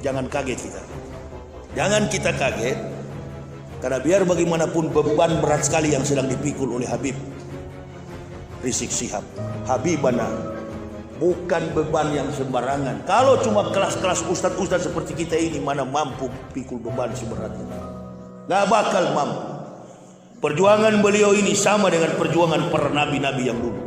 Jangan kaget kita. Jangan kita kaget, karena biar bagaimanapun beban berat sekali yang sedang dipikul oleh Habib Rizik Syihab. Habibana, bukan beban yang sembarangan. Kalau cuma kelas-kelas ustadz-ustadz seperti kita ini, mana mampu pikul beban seberat ini? Gak bakal mampu. Perjuangan beliau ini sama dengan perjuangan para nabi-nabi yang dulu.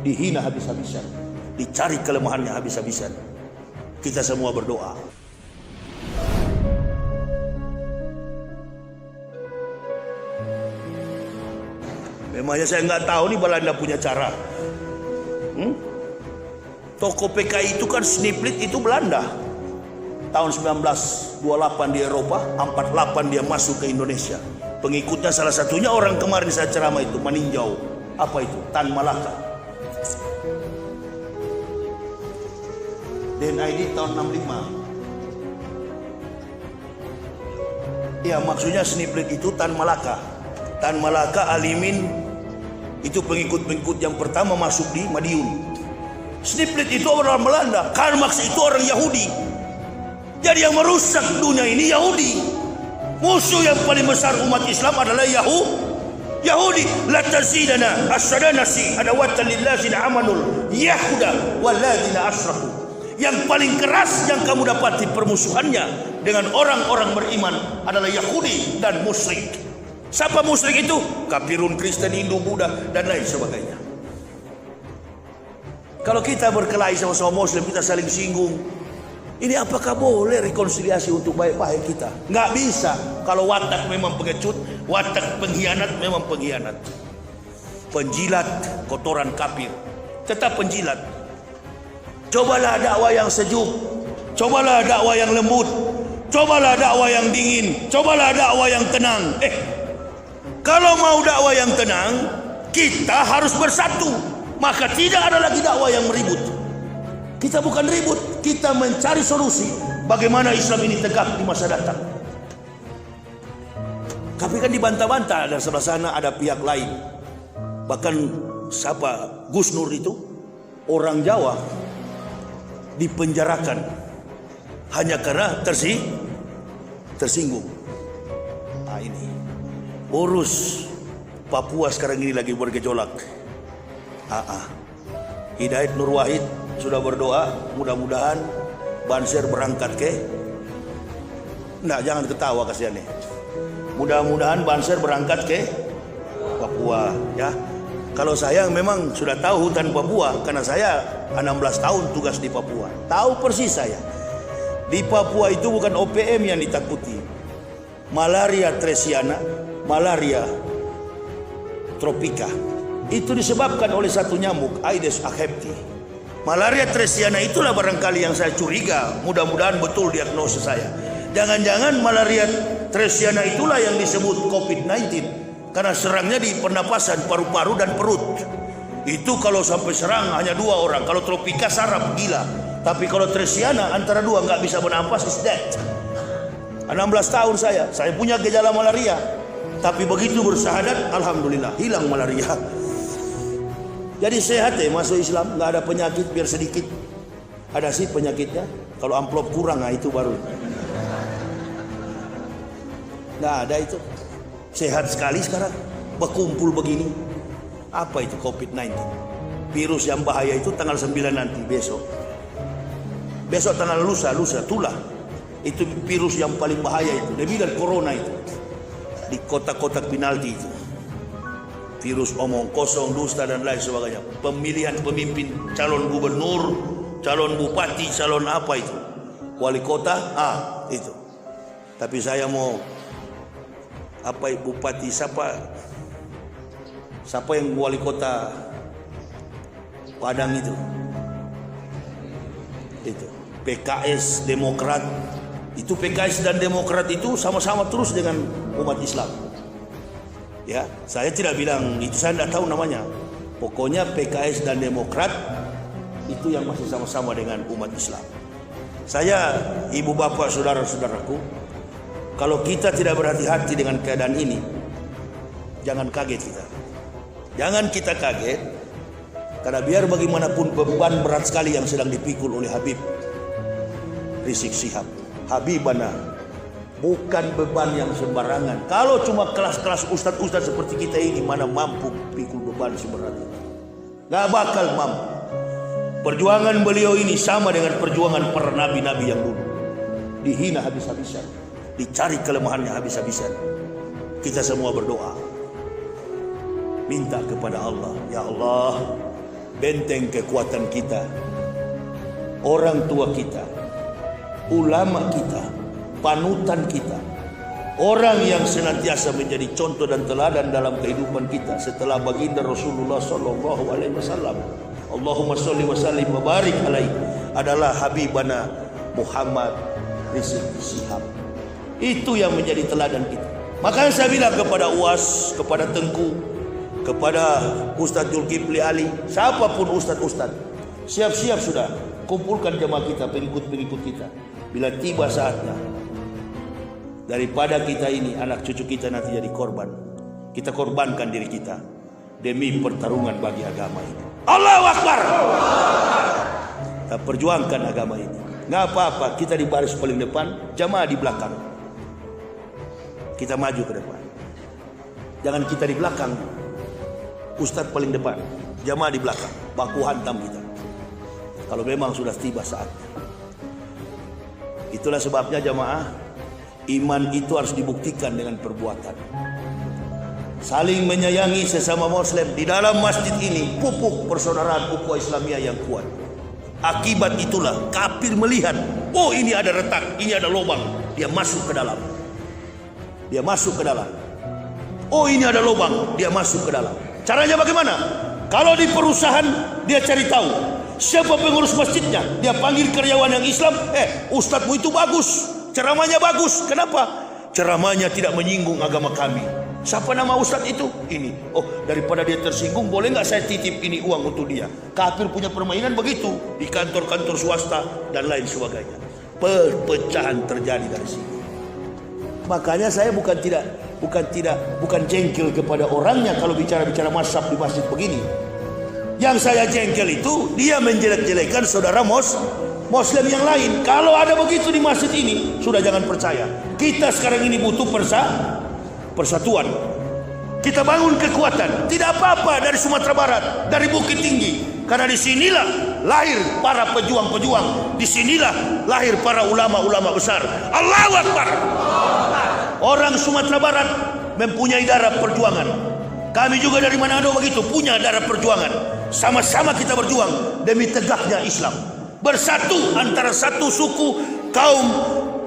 Dihina habis-habisan, dicari kelemahannya habis-habisan. Kita semua berdoa. Memangnya saya nggak tahu nih Belanda punya cara. Toko PKI itu kan Sniplit itu Belanda. Tahun 1928 di Eropa, 48 dia masuk ke Indonesia. Pengikutnya salah satunya orang kemarin saya ceramah itu, meninjau. Apa itu? Tan Malaka. DNID tahun 65. Ya, maksudnya Sniplit itu Tan Malaka. Tan Malaka Alimin itu pengikut-pengikut yang pertama masuk di Madiun. Sniplit itu orang Belanda, Karl Marx itu orang Yahudi. Jadi yang merusak dunia ini Yahudi. Musuh yang paling besar umat Islam adalah Yahudi. La tazidana as-sadanasi adawatan lillazina amanul yahuda walladzina asyraku. Yang paling keras yang kamu dapati permusuhannya dengan orang-orang beriman adalah Yahudi dan musyrik. Siapa musyrik itu? Kafirun, Kristen, Hindu, Buddha, dan lain sebagainya. Kalau kita berkelahi sama-sama Muslim, kita saling singgung. Ini apakah boleh rekonsiliasi untuk baik-baik kita? Nggak bisa. Kalau watak memang pengecut, watak pengkhianat memang pengkhianat. Penjilat kotoran kafir, tetap penjilat. Cobalah dakwah yang sejuk, cobalah dakwah yang lembut, cobalah dakwah yang dingin, cobalah dakwah yang tenang. Kalau mau dakwah yang tenang, kita harus bersatu. Maka tidak ada lagi dakwah yang meribut. Kita bukan ribut, kita mencari solusi bagaimana Islam ini tegak di masa datang. Tapi kan dibantah-bantah, dan sebelah sana ada pihak lain. Bahkan siapa Gus Nur itu orang Jawa dipenjarakan hanya karena tersinggung. Nah, ini urus Papua sekarang ini lagi bergejolak. Hidayat Nur Wahid sudah berdoa, mudah-mudahan Banser berangkat ke. Jangan ketawa kasihan nih. Mudah-mudahan Banser berangkat ke Papua, ya. Kalau saya memang sudah tahu hutan Papua karena saya 16 tahun tugas di Papua. Tahu persis saya. Di Papua itu bukan OPM yang ditakuti. Malaria Tresiana, malaria tropika. Itu disebabkan oleh satu nyamuk, Aedes aegypti. Malaria Tresiana itulah barangkali yang saya curiga. Mudah-mudahan betul diagnosis saya. Jangan-jangan malaria Tresiana itulah yang disebut COVID-19 karena serangnya di pernapasan, paru-paru dan perut. Itu kalau sampai serang hanya 2 orang. Kalau tropika sarap gila. Tapi kalau Tresiana antara 2 nggak bisa bernapas, is dead. 16 tahun saya punya gejala malaria. Tapi begitu bersahadat, alhamdulillah hilang malaria. Jadi sehat masuk Islam, nggak ada penyakit biar sedikit. Ada sih penyakitnya. Kalau amplop kurang, itu baru. Nggak ada itu. Sehat sekali sekarang. Berkumpul begini. Apa itu COVID-19? Virus yang bahaya itu tanggal 9 nanti, besok. Besok tanggal lusa tulah. Itu virus yang paling bahaya itu. Dia bilang corona itu. Di kotak-kotak penalti itu. Virus omong kosong, dusta dan lain sebagainya. Pemilihan pemimpin, calon gubernur, calon bupati, calon apa itu, wali kota, itu. Tapi saya mau bupati siapa yang wali kota Padang itu PKS Demokrat. Itu PKS dan Demokrat itu sama-sama terus dengan umat Islam. Ya, saya tidak bilang itu, saya tidak tahu namanya. Pokoknya PKS dan Demokrat itu yang masih sama-sama dengan umat Islam. Saya, ibu bapak, saudara-saudaraku, kalau kita tidak berhati-hati dengan keadaan ini, jangan kaget kita. Jangan kita kaget, karena biar bagaimanapun beban berat sekali yang sedang dipikul oleh Habib Rizik Syihab. Habibana, bukan beban yang sembarangan. Kalau cuma kelas-kelas ustadz-ustadz seperti kita ini, mana mampu pikul beban seberat itu? Gak bakal mampu. Perjuangan beliau ini sama dengan perjuangan para nabi-nabi yang dulu. Dihina habis-habisan, dicari kelemahannya habis-habisan. Kita semua berdoa, minta kepada Allah, ya Allah, benteng kekuatan kita, orang tua kita, ulama kita, panutan kita, orang yang senantiasa menjadi contoh dan teladan dalam kehidupan kita setelah baginda Rasulullah sallallahu alaihi wasallam. Allahumma sholli wa sallim wa barik alaihi, adalah Habibana Muhammad Rizik Syihab. Itu yang menjadi teladan kita. Makanya saya bilang kepada UAS, kepada Tengku, kepada Ustadz Zulkifli Ali, siapapun ustadz-ustadz, siap-siap sudah, kumpulkan jemaah kita, pengikut-pengikut kita. Bila tiba saatnya, daripada kita ini, anak cucu kita nanti jadi korban, kita korbankan diri kita demi pertarungan bagi agama ini. Allahu Akbar. Kita perjuangkan agama ini. Nggak apa-apa, kita di baris paling depan, jamaah di belakang. Kita maju ke depan. Jangan kita di belakang, ustadz paling depan, jamaah di belakang, baku hantam kita. Kalau memang sudah tiba saatnya. Itulah sebabnya jamaah, iman itu harus dibuktikan dengan perbuatan. Saling menyayangi sesama muslim di dalam masjid ini, pupuk persaudaraan ukhuwah Islamiyah yang kuat. Akibat itulah kafir melihat, oh ini ada retak, ini ada lubang, dia masuk ke dalam. Dia masuk ke dalam. Oh ini ada lubang, dia masuk ke dalam. Caranya bagaimana? Kalau di perusahaan dia cari tahu siapa pengurus masjidnya, dia panggil karyawan yang Islam, ustadzmu itu bagus, ceramahnya bagus. Kenapa? Ceramahnya tidak menyinggung agama kami. Siapa nama ustadz itu? Ini. Oh, daripada dia tersinggung, boleh nggak saya titip ini uang untuk dia? Kafir punya permainan begitu di kantor-kantor swasta dan lain sebagainya. Perpecahan terjadi dari sini. Makanya saya bukan jengkel kepada orangnya kalau bicara-bicara mazhab di masjid begini. Yang saya jengkel itu dia menjelek-jelekan saudara Muslim yang lain. Kalau ada begitu di masjid ini, sudah jangan percaya. Kita sekarang ini butuh persatuan. Kita bangun kekuatan. Tidak apa-apa dari Sumatera Barat, dari Bukit Tinggi. Karena disinilah lahir para pejuang-pejuang. Disinilah lahir para ulama-ulama besar. Allahu Akbar. Orang Sumatera Barat mempunyai darah perjuangan. Kami juga dari Manado begitu, punya darah perjuangan. Sama-sama kita berjuang demi tegaknya Islam. Bersatu antara satu suku, kaum,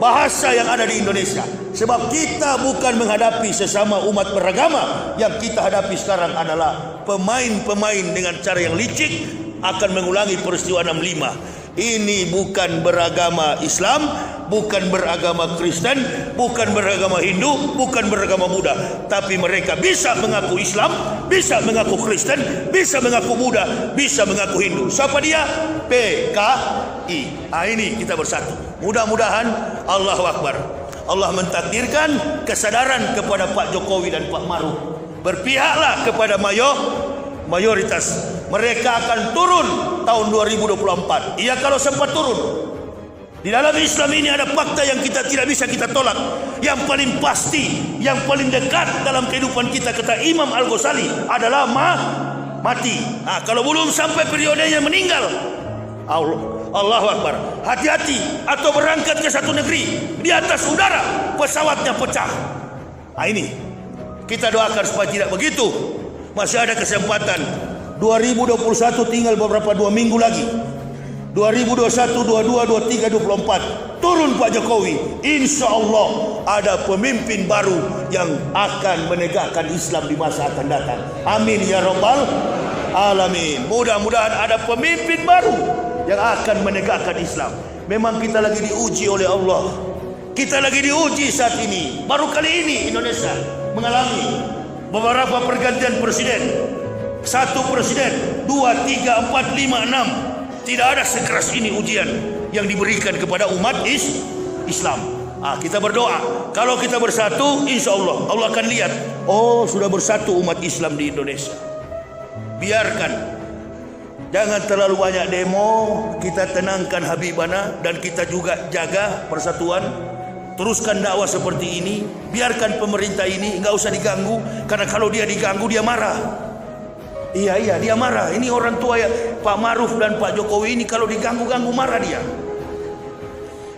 bahasa yang ada di Indonesia. Sebab kita bukan menghadapi sesama umat beragama. Yang kita hadapi sekarang adalah pemain-pemain dengan cara yang licik akan mengulangi peristiwa 65. Ini bukan beragama Islam, bukan beragama Kristen, bukan beragama Hindu, bukan beragama Buddha. Tapi mereka bisa mengaku Islam, bisa mengaku Kristen, bisa mengaku Buddha, bisa mengaku Hindu. Siapa dia? PKI. Ini kita bersatu. Mudah-mudahan Allahu Akbar, Allah mentakdirkan kesadaran kepada Pak Jokowi dan Pak Maruf. Berpihaklah kepada mayoritas. Mereka akan turun tahun 2024. Iya, kalau sempat turun. Di dalam Islam ini ada fakta yang kita tidak bisa kita tolak. Yang paling pasti, yang paling dekat dalam kehidupan kita, kata Imam Al-Ghazali, adalah mati. Kalau belum sampai periodenya meninggal, Allahu Akbar, hati-hati. Atau berangkat ke satu negeri, di atas udara pesawatnya pecah. Ini kita doakan supaya tidak begitu. Masih ada kesempatan. 2021 tinggal beberapa 2 minggu lagi. 2021, 22, 23, 24 turun Pak Jokowi. Insya Allah ada pemimpin baru yang akan menegakkan Islam di masa akan datang. Amin ya Rabbal Alamin. Mudah-mudahan ada pemimpin baru yang akan menegakkan Islam. Memang kita lagi diuji oleh Allah. Kita lagi diuji saat ini. Baru kali ini Indonesia mengalami beberapa pergantian presiden. 1 presiden, 2, 3, 4, 5, 6. Tidak ada sekeras ini ujian yang diberikan kepada umat Islam. Kita berdoa, kalau kita bersatu, insya Allah Allah akan lihat, oh sudah bersatu umat Islam di Indonesia. Biarkan, Jangan terlalu banyak demo, kita tenangkan Habibana dan kita juga jaga persatuan. Teruskan dakwah seperti ini, biarkan pemerintah ini enggak usah diganggu, karena kalau dia diganggu dia marah. Iya dia marah. Ini orang tua ya Pak Maruf dan Pak Jokowi ini kalau diganggu-ganggu marah dia.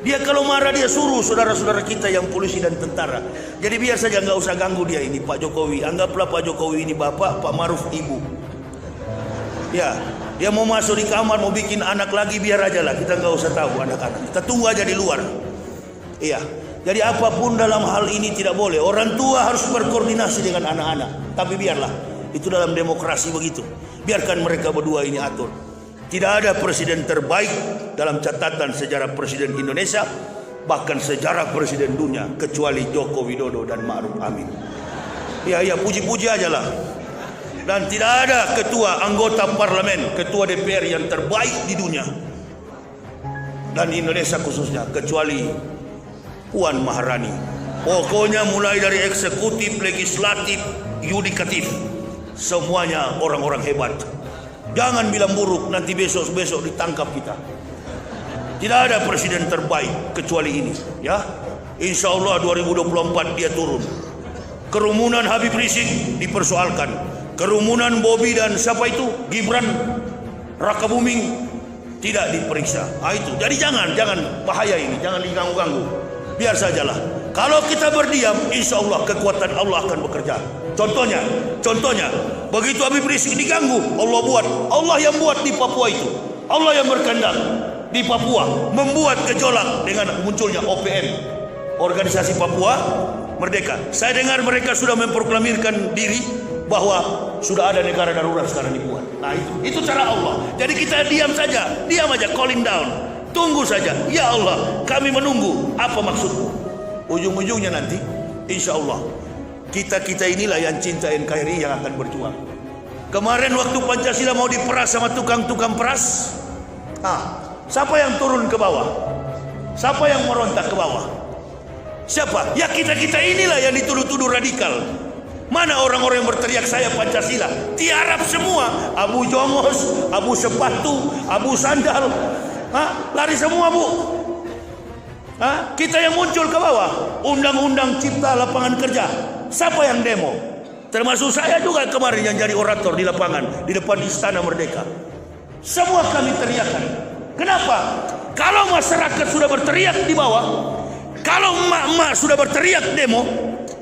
Dia kalau marah dia suruh saudara-saudara kita yang polisi dan tentara. Jadi biar saja enggak usah ganggu dia ini Pak Jokowi. Anggaplah Pak Jokowi ini bapak, Pak Maruf ibu. Ya. Dia mau masuk di kamar, mau bikin anak lagi, biar aja lah. Kita nggak usah tahu anak-anak. Kita tunggu aja di luar. Iya. Jadi apapun dalam hal ini tidak boleh. Orang tua harus berkoordinasi dengan anak-anak. Tapi biarlah. Itu dalam demokrasi begitu. Biarkan mereka berdua ini atur. Tidak ada presiden terbaik dalam catatan sejarah presiden Indonesia, bahkan sejarah presiden dunia, kecuali Joko Widodo dan Ma'ruf Amin. Iya, puji-puji aja lah. Dan tidak ada ketua anggota parlemen, ketua DPR yang terbaik di dunia dan Indonesia khususnya, kecuali Puan Maharani. Pokoknya mulai dari eksekutif, legislatif, yudikatif, semuanya orang-orang hebat. Jangan bilang buruk, nanti besok ditangkap kita. Tidak ada presiden terbaik kecuali ini, ya. Insya Allah 2024 dia turun. Kerumunan Habib Rizik dipersoalkan. Kerumunan Bobi dan siapa itu Gibran Raka Buming tidak diperiksa. Itu. Jadi jangan bahaya ini, jangan diganggu-ganggu. Biar sajalah. Kalau kita berdiam, insya Allah kekuatan Allah akan bekerja. Contohnya, begitu Habib Rizik diganggu, Allah yang buat di Papua itu. Allah yang berkehendak di Papua membuat gejolak dengan munculnya OPM, Organisasi Papua Merdeka. Saya dengar mereka sudah memproklamirkan diri bahwa sudah ada negara darurat sekarang dibuat. Nah itu cara Allah. Jadi kita diam aja, calling down. Tunggu saja. Ya Allah, kami menunggu. Apa maksudmu? Ujung-ujungnya nanti, insya Allah kita inilah yang cinta NKRI yang akan berjuang. Kemarin waktu Pancasila mau diperas sama tukang-tukang peras, siapa yang turun ke bawah? Siapa yang merontak ke bawah? Siapa? Ya kita inilah yang dituduh-tuduh radikal. Mana orang-orang yang berteriak saya Pancasila? Tiarap semua. Abu Jongos, Abu Sepatu, Abu Sandal, lari semua bu. Kita yang muncul ke bawah. Undang-undang Cipta Lapangan Kerja. Siapa yang demo? Termasuk saya juga kemarin yang jadi orator di lapangan, di depan Istana Merdeka. Semua kami teriakan. Kenapa? Kalau masyarakat sudah berteriak di bawah, kalau emak-emak sudah berteriak demo,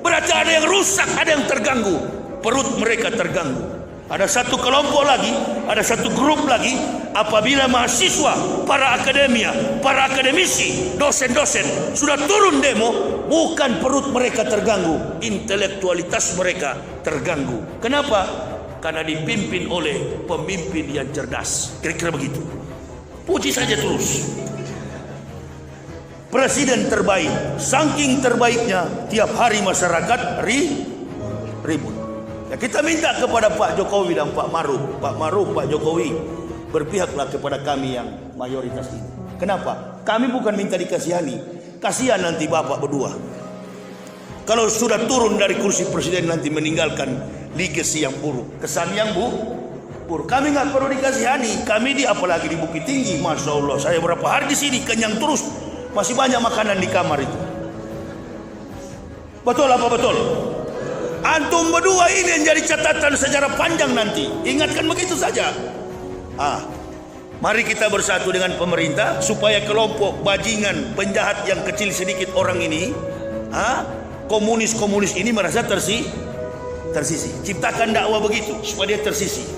berarti ada yang rusak, ada yang terganggu. Perut mereka terganggu. Ada satu kelompok lagi, ada satu grup lagi. Apabila mahasiswa, para akademisi, dosen-dosen sudah turun demo, bukan perut mereka terganggu, intelektualitas mereka terganggu. Kenapa? Karena dipimpin oleh pemimpin yang cerdas. Kira-kira begitu. Puji saja terus. Presiden terbaik, saking terbaiknya tiap hari masyarakat ribut. Ya, kita minta kepada Pak Jokowi dan Pak Maruf, Pak Jokowi, berpihaklah kepada kami yang mayoritas ini. Kenapa? Kami bukan minta dikasihani, kasihan nanti bapak berdua. Kalau sudah turun dari kursi presiden nanti meninggalkan legacy yang buruk, kesan yang buruk. Kami nggak perlu dikasihani, kami apalagi di Bukit Tinggi, masya Allah, saya berapa hari di sini kenyang terus. Masih banyak makanan di kamar itu. Betul apa betul? Antum berdua ini yang jadi catatan sejarah panjang nanti. Ingatkan begitu saja. Mari kita bersatu dengan pemerintah supaya kelompok bajingan penjahat yang kecil sedikit orang ini, komunis ini merasa tersisi. Ciptakan dakwah begitu supaya dia tersisi.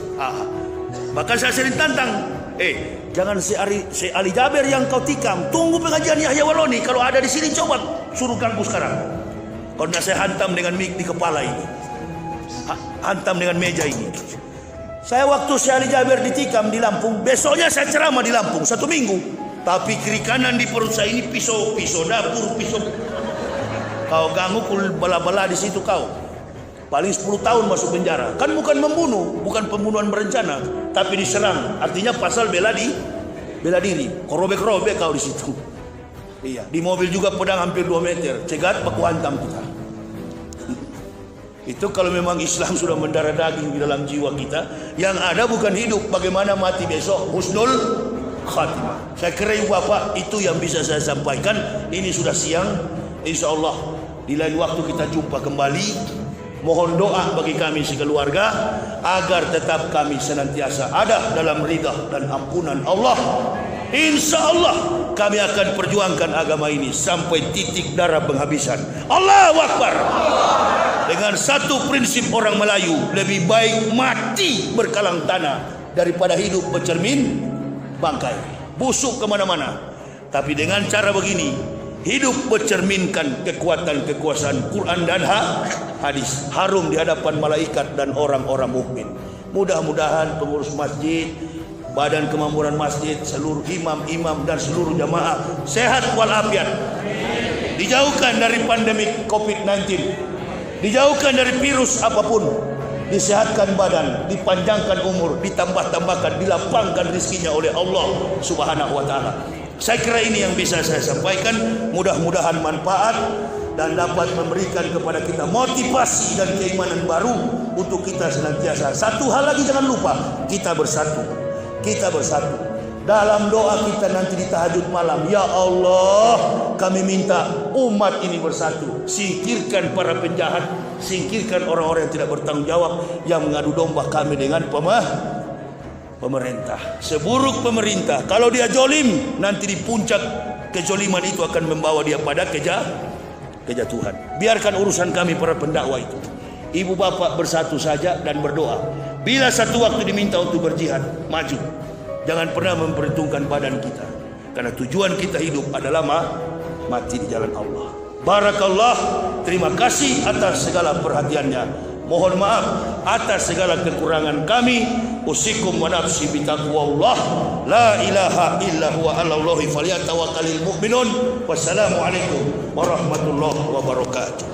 Bahkan saya sering tantang, jangan si Ali Jaber yang kau tikam, tunggu pengajian Yahya Waloni. Kalau ada di sini coba suruh ganggu sekarang. Karena saya hantam dengan mic di kepala ini, hantam dengan meja ini. Saya waktu si Ali Jaber ditikam di Lampung, besoknya saya ceramah di Lampung 1 minggu. Tapi kiri kanan di perut saya ini pisau dapur, pisau. Kau ganggu bala-bala di situ kau. Paling 10 tahun masuk penjara. Kan bukan membunuh, bukan pembunuhan berencana, tapi diserang. Artinya pasal bela diri. Kau robek-robek kau di situ. Iya, di mobil juga pedang hampir 2 meter. Cegat baku hantam kita. Itu kalau memang Islam sudah mendarah daging di dalam jiwa kita, yang ada bukan hidup, bagaimana mati besok, husnul khatimah. Saya kira Ibu Bapak itu yang bisa saya sampaikan. Ini sudah siang, insya Allah di lain waktu kita jumpa kembali. Mohon doa bagi kami sekeluarga agar tetap kami senantiasa ada dalam ridha dan ampunan Allah. Insya Allah kami akan perjuangkan agama ini sampai titik darah penghabisan. Allahu Akbar. Dengan satu prinsip orang Melayu, lebih baik mati berkalang tanah daripada hidup bercermin bangkai, busuk kemana-mana. Tapi dengan cara begini, hidup bercerminkan kekuatan kekuasaan Quran dan hadis, harum di hadapan malaikat dan orang-orang mukmin. Mudah-mudahan pengurus masjid, badan kemakmuran masjid, seluruh imam-imam dan seluruh jamaah sehat walafiat, dijauhkan dari pandemi COVID-19, dijauhkan dari virus apapun, disehatkan badan, dipanjangkan umur, ditambah-tambahkan, dilapangkan rezekinya oleh Allah Subhanahu wa taala. Saya kira ini yang bisa saya sampaikan. Mudah-mudahan manfaat dan dapat memberikan kepada kita motivasi dan keimanan baru untuk kita senantiasa. Satu hal lagi jangan lupa, kita bersatu. Kita bersatu. Dalam doa kita nanti di tahajud malam, ya Allah, kami minta umat ini bersatu. Singkirkan para penjahat, singkirkan orang-orang yang tidak bertanggung jawab, yang mengadu domba kami dengan pemerintah. Seburuk pemerintah, kalau dia jolim, nanti di puncak kejoliman itu akan membawa dia pada kejatuhan. Biarkan urusan kami para pendakwah itu. Ibu bapak bersatu saja dan berdoa. Bila satu waktu diminta untuk berjihad, maju. Jangan pernah memperhitungkan badan kita, karena tujuan kita hidup adalah mati di jalan Allah. Barakallah. Terima kasih atas segala perhatiannya. Mohon maaf atas segala kekurangan kami. Usikum wa nafsi bitaqwallah. La ilaha illa huwa 'alallahi falyatawakkalul mu'minun. Wassalamualaikum warahmatullahi wabarakatuh.